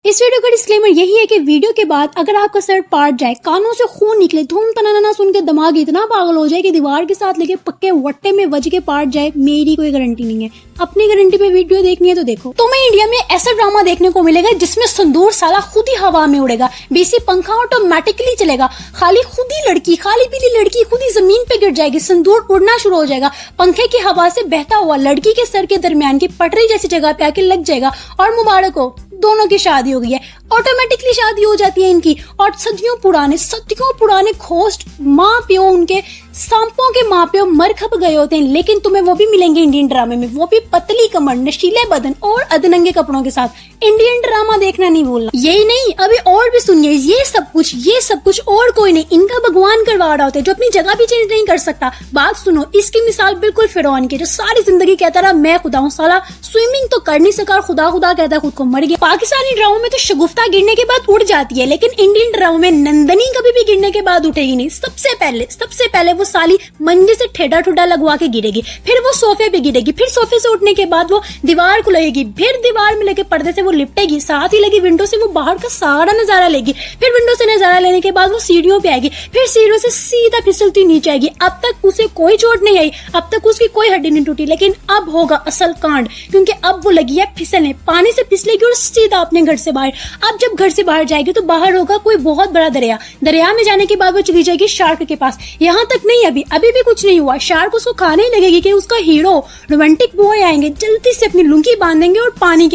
इस वीडियो का डिस्क्लेमर यही है कि वीडियो के बाद अगर आपका सर पाट जाए, कानों से खून निकले, धूम तनाना सुन के दिमाग इतना पागल हो जाए कि दीवार के साथ लेके पक्के वट्टे में वज के पाट जाए, मेरी कोई गारंटी नहीं है। अपनी गारंटी पे वीडियो देखनी है तो देखो। तुम्हें इंडिया में ऐसा ड्रामा देखने को मिलेगा जिसमें संदूर साला खुद ही हवा में उड़ेगा, बीसी पंखा ऑटोमेटिकली चलेगा, खाली खुद ही लड़की, खाली पीली लड़की खुद ही जमीन पे गिर जाएगी, संदूर उड़ना शुरू हो जाएगा, पंखे की हवा से बहता हुआ लड़की के सर के दरमियान की पटरी जैसी जगह पे आके लग जाएगा और मुबारक हो, दोनों की शादी हो गई है। ऑटोमेटिकली शादी हो जाती है इनकी। और सदियों पुराने खोस्ट माँ प्यो, उनके सांपों के माँ प्यो मर खप गए होते हैं, लेकिन तुम्हें वो भी मिलेंगे इंडियन ड्रामे में, वो भी पतली कमर, नशीले बदन और अधनंगे कपड़ों के साथ। इंडियन ड्रामा देखना नहीं भूलना। यही नहीं, अभी और भी सुनिए, ये सब कुछ और कोई नहीं, इनका भगवान करवा रहा होता है जो अपनी जगह भी चेंज नहीं कर सकता। बात सुनो, इसकी मिसाल बिल्कुल फिरौन की, जो सारी जिंदगी कहता रहा मैं खुदा हूँ, साला स्विमिंग तो कर नहीं सका, खुदा खुदा कहता खुद को मर गया। पाकिस्तानी ड्रामों में तो शगुफ्ता गिरने के बाद उड़ जाती है, लेकिन इंडियन ड्रामों में नंदनी कभी भी गिरने के बाद उठेगी नहीं। सबसे पहले वो साली मंजे से ठेडा ठुडा लगवा के गिरेगी, फिर वो सोफे पे गिरेगी, फिर सोफे से उठने के बाद वो दीवार को लगेगी, फिर दीवार में लगे पर्दे से वो लिपटेगी, साथ ही लगी विंडो से वो बाहर का सारा नजारा लेगी, फिर विंडो से नजारा लेने के बाद वो सीढ़ियों पे आएगी, फिर सीढ़ियों से सीधा फिसलती नीचे आएगी। अब तक उसे कोई चोट नहीं आई, अब तक उसकी कोई हड्डी नहीं टूटी, लेकिन अब होगा असल कांड, क्योंकि अब वो लगी है फिसलने, पानी से फिसलेगी और सीधा अपने घर से बाहर। अब जब घर से बाहर जाएगी तो बाहर होगा कोई बहुत बड़ा दरिया, दरिया में जाने के बाद वो चली जाएगी शार्क के पास। यहाँ तक नहीं, अभी भी कुछ नहीं हुआ, शार्क उसको खाने ही लगेगी कि उसका हीरो रोमांटिक बॉय आएंगे, जल्दी से अपनी लुंगी बांधेंगे और पानी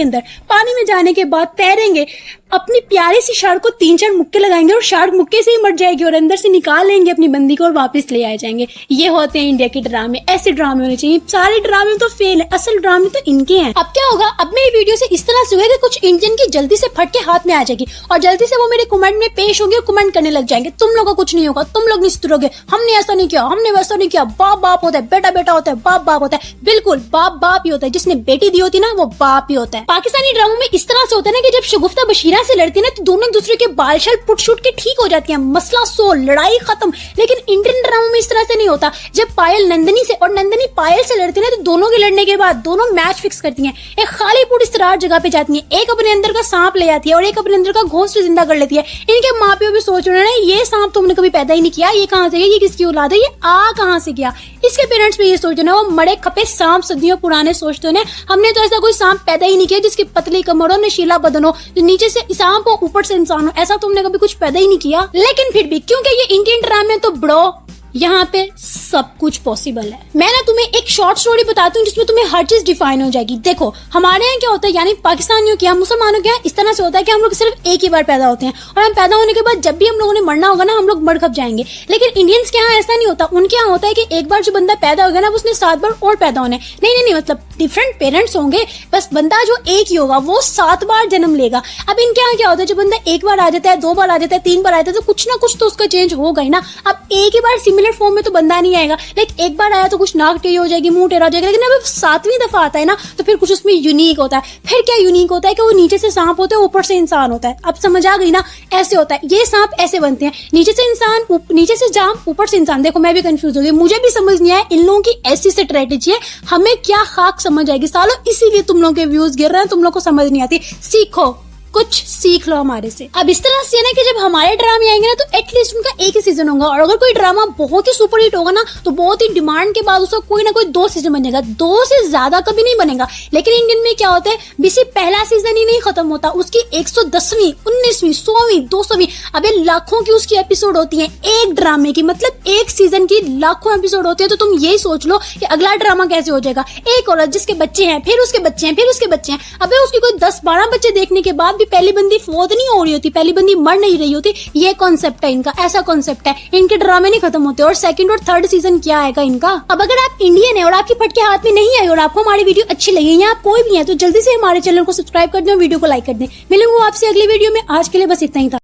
में जाने के बाद तैरेंगे, अपनी प्यारी सी शार्क को 3-4 मुक्के लगाएंगे और शार्क मुक्के से ही मर जाएगी और अंदर से निकाल लेंगे अपनी बंदी को और वापस ले आए जाएंगे। ये होते हैं इंडिया के ड्रामे, ऐसे ड्रामे होने चाहिए। सारे ड्रामे तो फेल है, असल ड्रामे तो इनके हैं। अब क्या होगा, अब मेरी वीडियो से इस तरह से होगा कि कुछ इंडियन की जल्दी से फट के हाथ में आ जाएगी और जल्दी से वो मेरे कमेंट में पेश होंगे और कमेंट करने लग जाएंगे, तुम लोगों को कुछ नहीं होगा, तुम लोग निस्तरोगे, हमने ऐसा नहीं किया, हमने वैसा नहीं किया, बाप बाप होता है, बेटा बेटा होता है, बाप बाप होता है। बिल्कुल बाप ही होता है, जिसने बेटी दी होती ना वो बाप ही होता है। पाकिस्तानी ड्रामों में इस तरह से होता है ना कि जब शगुफ्ता बशीरा से लड़ती है ना तो दोनों एक दूसरे के बाल शाल पुट शूट के ठीक हो जाती है, मसला सोल, लड़ाई खत्म। लेकिन इंडियन ड्रामों में इस तरह से नहीं होता। जब पायल नंदनी से और नंदनी पायल से लड़ती है ना तो दोनों के लड़ने के बाद दोनों मैच फिक्स करती हैं, एक खाली पुट इस तरह जगह पे जाती है, एक अपने अंदर का सांप ले जाती है और एक अपने अंदर का घोंसला जिंदा कर लेती है। इनके माँ प्यो भी सोच रहे हैं ये सांप तुमने कभी पैदा ही नहीं किया, ये कहाँ से गया, ये किसकी औलाद है, ये आ कहाँ से गया। इसके पेरेंट्स भी ये सोच रहे हैं, वो मरे खपे सांप सदियों पुराने सोचते हैं, हमने तो ऐसा कोई सांप पैदा ही नहीं किया जिसकी पतली कमर हो, नशीला बदन हो, जो नीचे से सांप हो ऊपर से इंसान हो, ऐसा तुमने कभी कुछ पैदा ही नहीं किया। लेकिन फिर भी क्योंकि ये इंडियन ड्रामे तो ब्रो यहाँ पे सब कुछ पॉसिबल है। मैं ना तुम्हें एक शॉर्ट स्टोरी बताती हूँ जिसमें तुम्हें हर चीज डिफाइन हो जाएगी। देखो हमारे यहाँ क्या होता है, यानी पाकिस्तानियों के यहाँ, मुसलमानों के यहाँ इस तरह से होता है कि हम लोग सिर्फ एक ही बार पैदा होते हैं और हम पैदा होने के बाद जब भी हम लोगों ने मरना होगा ना हम लोग मर खप जाएंगे। लेकिन इंडियंस के यहाँ ऐसा नहीं होता, उनके यहाँ होता है कि एक बार जो बंदा पैदा होगा ना उसने 7 बार और पैदा होना है। नहीं, मतलब डिफरेंट पेरेंट्स होंगे, बस बंदा जो एक ही होगा वो 7 बार जन्म लेगा। अब इनके यहाँ क्या होता है, जो बंदा 1 बार आ जाता है, 2 बार आ जाता है, 3 बार आ जाता है, तो कुछ ना कुछ तो उसका चेंज होगा ही ना। अब एक ही बार सिमिलर फॉर्म में तो बंदा नहीं आएगा, लेकिन एक बार आया तो कुछ नाक टेढ़ी हो जाएगी, मुंह टेढ़ा हो जाएगा, लेकिन अब 7वीं दफा आता है ना तो फिर कुछ उसमें यूनिक होता है। फिर क्या यूनिक होता है कि वो नीचे से सांप होता है, ऊपर से इंसान होता है। अब समझ आ गई ना, ऐसे होता है, ये सांप ऐसे बनते हैं, नीचे से इंसान, नीचे से जाम, ऊपर से इंसान। देखो मैं भी कंफ्यूज हो गई, मुझे भी समझ नहीं आया इन लोगों की ऐसी स्ट्रेटेजी है, हमें क्या खाक समझ आएगी सालों, इसीलिए तुम लोगों के व्यूज गिर रहे हैं, तुम लोग को समझ नहीं आती। सीखो, कुछ सीख लो हमारे से। अब इस तरह से ना कि जब हमारे ड्रामे आएंगे ना तो एटलीस्ट उनका एक ही सीजन होगा, और अगर कोई ड्रामा बहुत ही सुपर हिट होगा ना तो बहुत ही डिमांड के बाद उसका कोई ना कोई 2 सीजन बनेगा, 2 से ज्यादा कभी नहीं बनेगा। लेकिन इंडियन में क्या होता है, बिसी पहला सीजन ही नहीं खत्म होता, उसकी 110वीं, 19वीं, 100वीं, 200वीं, अबे लाखों की उसकी एपिसोड होती है एक ड्रामे की, मतलब एक सीजन की लाखों एपिसोड होती है। तो तुम यही सोच लो कि अगला ड्रामा कैसे हो जाएगा। एक औरत जिसके बच्चे हैं, फिर उसके बच्चे हैं, फिर उसके बच्चे हैं, अबे उसकी कोई 10-12 बच्चे देखने के बाद पहली बंदी फोत नहीं हो रही होती, पहली बंदी मर नहीं रही होती। ये कॉन्सेप्ट है इनका, ऐसा कॉन्सेप्ट है, इनके ड्रामे नहीं खत्म होते। और 2nd और 3rd सीजन क्या आएगा इनका। अब अगर आप इंडियन है और आपकी फटके हाथ में नहीं आई और आपको हमारी वीडियो अच्छी लगी या आप कोई भी है तो जल्दी से हमारे चैनल को सब्सक्राइब कर दें और वीडियो को लाइक कर दें। मिलूंगा आपसे अगली वीडियो में, आज के लिए बस इतना ही था।